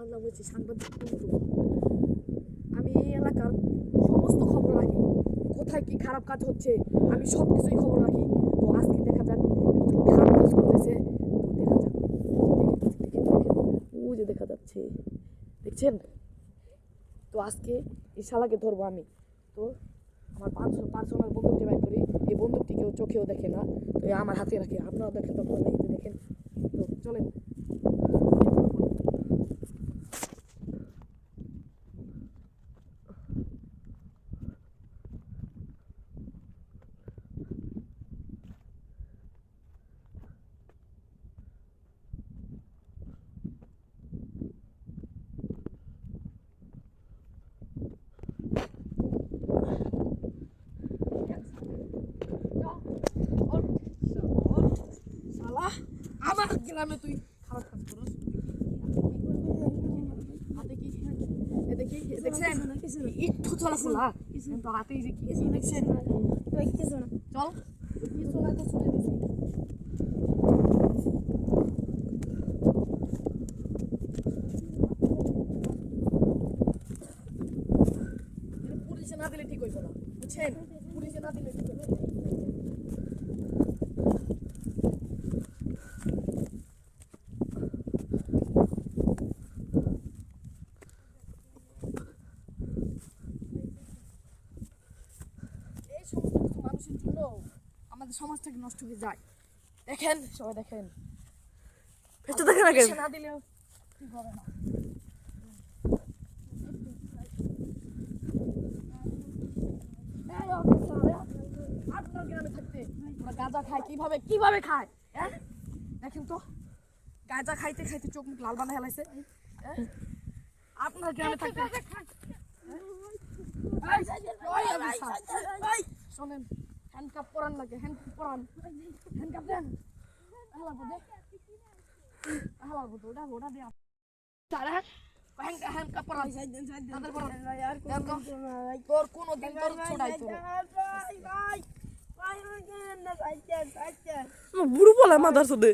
আমার নাম হচ্ছে সাংবাদিক বন্ধু। আমি এই এলাকার সমস্ত খবর রাখি, কোথায় কি খারাপ কাজ হচ্ছে আমি সব কিছুই খবর রাখি। তো আজকে দেখা যাক একজন খারাপ কাজ করতেছে, তো দেখা যাক। ও যে দেখা যাচ্ছে, দেখছেন? তো আজকে এই শালাকে ধরবো আমি। তো আমার পার্সোনাল বন্দুকটি বের করি। এই বন্দুকটি কেউ চোখেও দেখে না, তো আমার হাতে রাখি। আপনারাও দেখেন, তো আপনারা দেখেন। তো চলেন। শালা আমার গ্রামে তুই খারাপ কাজ করস। হাতে কি দেখি, দেখছেন একটু চলাফেরা কিন্তু হাতে যে কি দেখছেন। চল পিছনে তো ছুটে দিছি। পুলিশে না দিলে ঠিক হইব না, বুঝছেন? পুলিশে না দিলে ঠিক হইব না। এই সমস্ত কিছু মানুষের জন্য আমাদের সমাজ থেকে নষ্ট হয়ে যায়। দেখেন, সবাই দেখেন, পুলিশে না দিলেও ঠিক হবে না। আপনার গ্রামে থাকতে ওরা গাঁজা খায় কিভাবে খায়? হ্যাঁ দেখেন তো, গাঁজা খাইতে খাইতে চোখ মুখ লাল বানায় হেলাইছে। আপনার গ্রামে থাকতে শোনেন, হ্যান্ডকাপ পরান লাগে, হ্যান্ডকাপ পরান, হ্যান্ডকাপ দেন। ওটা দেয়া হ্যান্ডকাপ পরান, তাদের পরান। তোর কোনোদিন তোর ছোড়াইতো বুড়ো বলে মাদার সাথে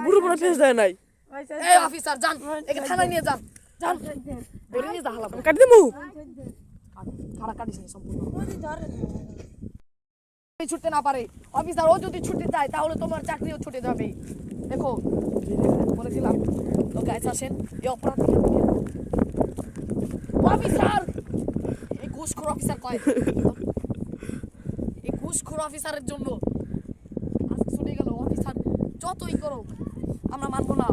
বুড়ো বলে ফেস দেয় নাই। এই অফিসার যান, একে থানায় নিয়ে যান, যান ধরে নিয়ে যা। হালা কাটি দেবো খাড়া কাটিস নি সম্পূর্ণ। ছুটতে না পারে অফিসার, ও যদি ছুটে যায় তাহলে তোমার চাকরিও ছুটে যাবে। দেখো বলেছিলাম তো, গাইস আসেন এই অপরাধ অফিসার, এই ঘুষখোর অফিসার কয়, এই ঘুষখোর অফিসারের জন্য আজকে ছুটে গেল। অফিসার যতই করো আমরা মানবো না।